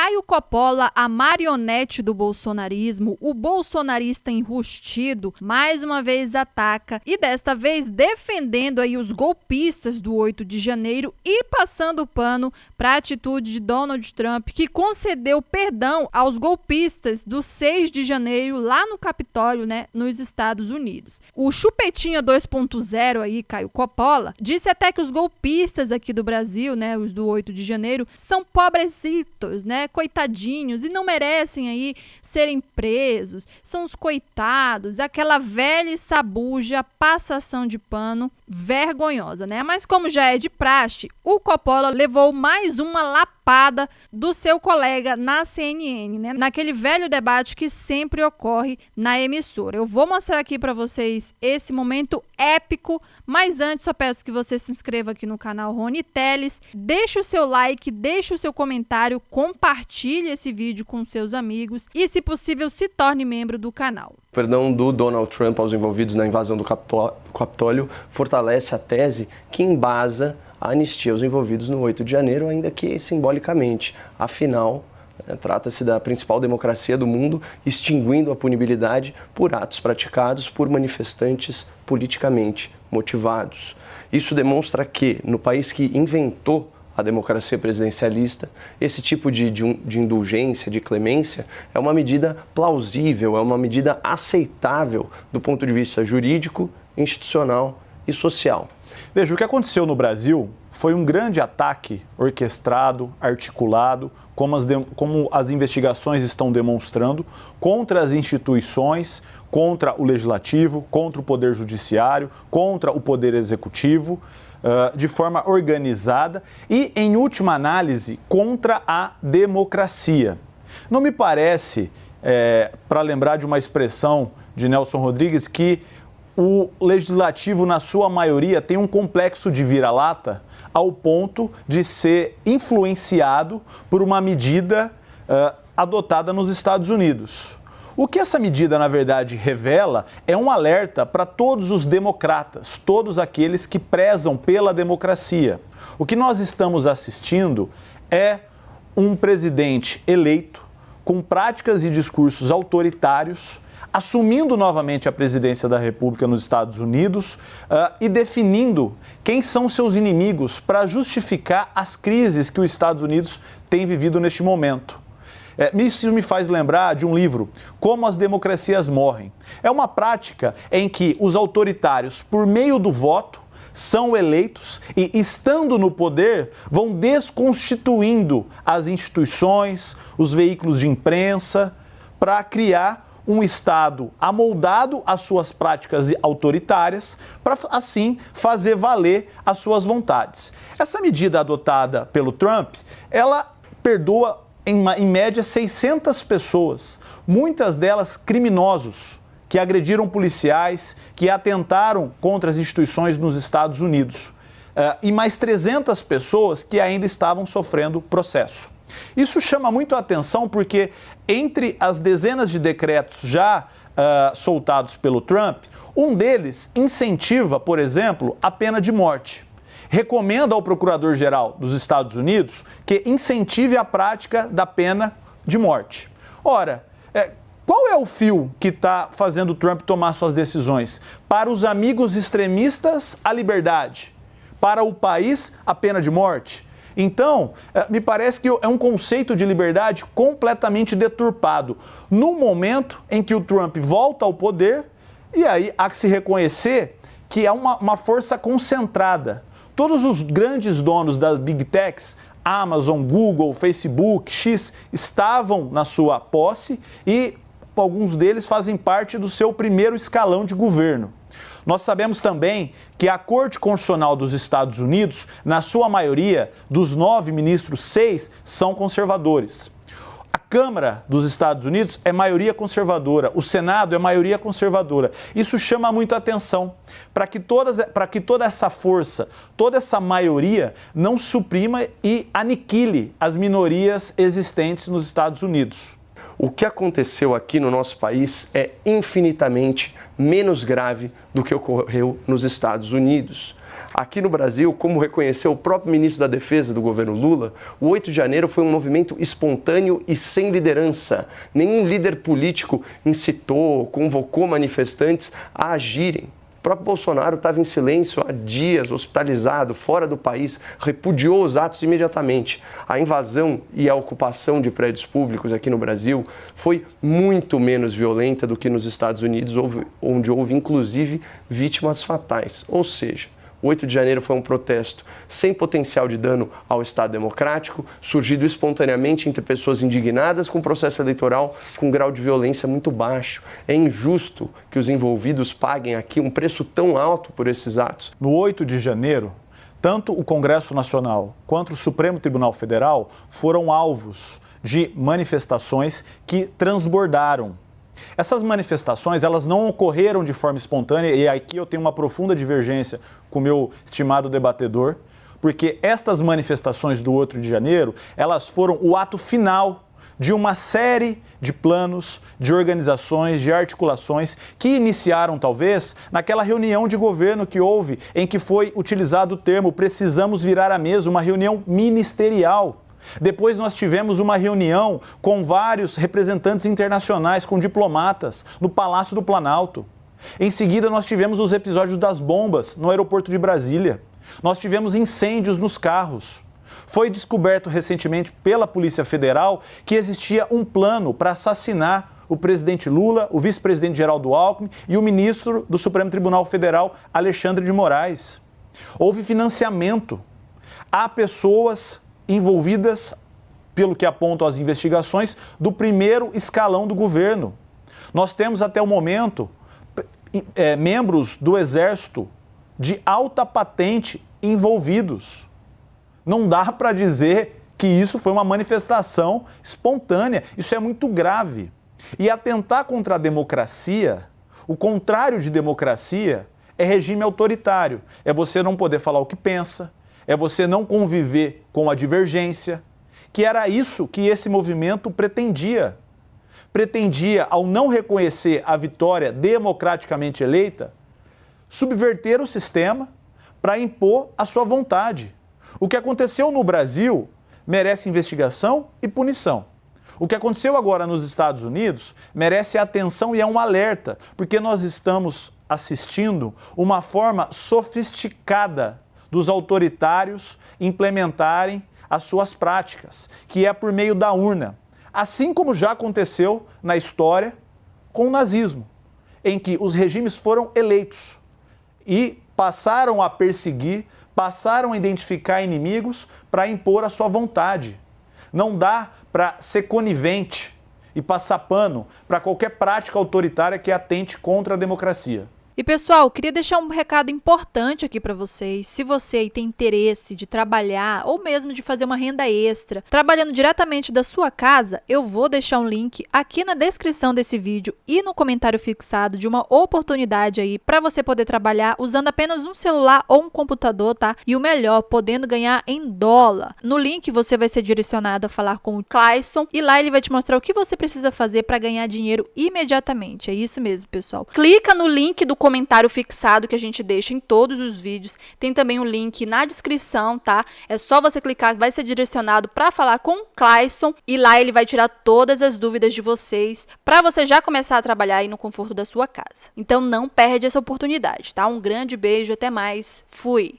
Caio Coppola, a marionete do bolsonarismo, o bolsonarista enrustido, mais uma vez ataca e desta vez defendendo aí os golpistas do 8 de janeiro e passando pano para a atitude de Donald Trump, que concedeu perdão aos golpistas do 6 de janeiro lá no Capitólio, né, nos Estados Unidos. O Chupetinha 2.0 aí, Caio Coppola, disse até que os golpistas aqui do Brasil, né, os do 8 de janeiro, são pobrecitos, né, coitadinhos, e não merecem aí serem presos, são os coitados, aquela velha e sabuja passação de pano vergonhosa, né? Mas como já é de praxe, o Coppola levou mais uma lapada do seu colega na CNN, né? Naquele velho debate que sempre ocorre na emissora. Eu vou mostrar aqui para vocês esse momento épico, mas antes só peço que você se inscreva aqui no canal Rony Teles, deixe o seu like, deixe o seu comentário, compartilhe esse vídeo com seus amigos e, se possível, se torne membro do canal. O perdão do Donald Trump aos envolvidos na invasão do Capitólio fortalece a tese que embasa a anistia aos envolvidos no 8 de janeiro, ainda que simbolicamente. Afinal, trata-se da principal democracia do mundo, extinguindo a punibilidade por atos praticados por manifestantes politicamente motivados. Isso demonstra que, no país que inventou a democracia presidencialista, esse tipo de indulgência, de clemência, é uma medida plausível, é uma medida aceitável do ponto de vista jurídico, institucional e social. Veja, o que aconteceu no Brasil foi um grande ataque orquestrado, articulado, como as investigações estão demonstrando, contra as instituições, contra o legislativo, contra o poder judiciário, contra o poder executivo, de forma organizada e, em última análise, contra a democracia. Não me parece, para lembrar de uma expressão de Nelson Rodrigues, que o legislativo, na sua maioria, tem um complexo de vira-lata ao ponto de ser influenciado por uma medida adotada nos Estados Unidos. O que essa medida, na verdade, revela é um alerta para todos os democratas, todos aqueles que prezam pela democracia. O que nós estamos assistindo é um presidente eleito com práticas e discursos autoritários, assumindo novamente a presidência da República nos Estados Unidos e definindo quem são seus inimigos para justificar as crises que os Estados Unidos tem vivido neste momento. Isso me faz lembrar de um livro, Como as Democracias Morrem. É uma prática em que os autoritários, por meio do voto, são eleitos e, estando no poder, vão desconstituindo as instituições, os veículos de imprensa, para criar um Estado amoldado às suas práticas autoritárias, para assim fazer valer as suas vontades. Essa medida adotada pelo Trump, ela perdoa em média 600 pessoas, muitas delas criminosos, que agrediram policiais, que atentaram contra as instituições nos Estados Unidos, e mais 300 pessoas que ainda estavam sofrendo processo. Isso chama muito a atenção porque, entre as dezenas de decretos já soltados pelo Trump, um deles incentiva, por exemplo, a pena de morte. Recomenda ao Procurador-Geral dos Estados Unidos que incentive a prática da pena de morte. Ora, qual é o fio que está fazendo o Trump tomar suas decisões? Para os amigos extremistas, a liberdade. Para o país, a pena de morte. Então, me parece que é um conceito de liberdade completamente deturpado. No momento em que o Trump volta ao poder, e aí há que se reconhecer que é uma força concentrada. Todos os grandes donos das Big Techs, Amazon, Google, Facebook, X, estavam na sua posse e alguns deles fazem parte do seu primeiro escalão de governo. Nós sabemos também que a Corte Constitucional dos Estados Unidos, na sua maioria, dos 9 ministros, 6 são conservadores. A Câmara dos Estados Unidos é maioria conservadora, o Senado é maioria conservadora. Isso chama muito a atenção para que toda essa força, toda essa maioria não suprima e aniquile as minorias existentes nos Estados Unidos. O que aconteceu aqui no nosso país é infinitamente menos grave do que ocorreu nos Estados Unidos. Aqui no Brasil, como reconheceu o próprio ministro da Defesa do governo Lula, o 8 de janeiro foi um movimento espontâneo e sem liderança. Nenhum líder político incitou, convocou manifestantes a agirem. O próprio Bolsonaro estava em silêncio há dias, hospitalizado, fora do país, repudiou os atos imediatamente. A invasão e a ocupação de prédios públicos aqui no Brasil foi muito menos violenta do que nos Estados Unidos, onde houve inclusive vítimas fatais. Ou seja, o 8 de janeiro foi um protesto sem potencial de dano ao Estado democrático, surgido espontaneamente entre pessoas indignadas com o processo eleitoral com um grau de violência muito baixo. É injusto que os envolvidos paguem aqui um preço tão alto por esses atos. No 8 de janeiro, tanto o Congresso Nacional quanto o Supremo Tribunal Federal foram alvos de manifestações que transbordaram. Essas manifestações, elas não ocorreram de forma espontânea, e aqui eu tenho uma profunda divergência com o meu estimado debatedor, porque estas manifestações do 8 de janeiro, elas foram o ato final de uma série de planos, de organizações, de articulações que iniciaram, talvez, naquela reunião de governo que houve, em que foi utilizado o termo "precisamos virar a mesa", uma reunião ministerial. Depois nós tivemos uma reunião com vários representantes internacionais, com diplomatas, no Palácio do Planalto. Em seguida nós tivemos os episódios das bombas no aeroporto de Brasília. Nós tivemos incêndios nos carros. Foi descoberto recentemente pela Polícia Federal que existia um plano para assassinar o presidente Lula, o vice-presidente Geraldo Alckmin e o ministro do Supremo Tribunal Federal, Alexandre de Moraes. Houve financiamento. Há pessoas envolvidas, pelo que apontam as investigações, do primeiro escalão do governo. Nós temos até o momento membros do Exército de alta patente envolvidos. Não dá para dizer que isso foi uma manifestação espontânea. Isso é muito grave. E atentar contra a democracia, o contrário de democracia, é regime autoritário. É você não poder falar o que pensa, é você não conviver com a divergência, que era isso que esse movimento pretendia. Pretendia, ao não reconhecer a vitória democraticamente eleita, subverter o sistema para impor a sua vontade. O que aconteceu no Brasil merece investigação e punição. O que aconteceu agora nos Estados Unidos merece atenção e é um alerta, porque nós estamos assistindo uma forma sofisticada dos autoritários implementarem as suas práticas, que é por meio da urna. Assim como já aconteceu na história com o nazismo, em que os regimes foram eleitos e passaram a perseguir, passaram a identificar inimigos para impor a sua vontade. Não dá para ser conivente e passar pano para qualquer prática autoritária que atente contra a democracia. E pessoal, queria deixar um recado importante aqui para vocês. Se você aí tem interesse de trabalhar ou mesmo de fazer uma renda extra, trabalhando diretamente da sua casa, eu vou deixar um link aqui na descrição desse vídeo e no comentário fixado de uma oportunidade aí para você poder trabalhar usando apenas um celular ou um computador, tá? E o melhor, podendo ganhar em dólar. No link você vai ser direcionado a falar com o Clayson e lá ele vai te mostrar o que você precisa fazer para ganhar dinheiro imediatamente. É isso mesmo, pessoal. Clica no link do comentário fixado que a gente deixa em todos os vídeos. Tem também o link na descrição, tá? É só você clicar que vai ser direcionado para falar com o Clayson e lá ele vai tirar todas as dúvidas de vocês para você já começar a trabalhar aí no conforto da sua casa. Então não perde essa oportunidade, tá? Um grande beijo, até mais. Fui!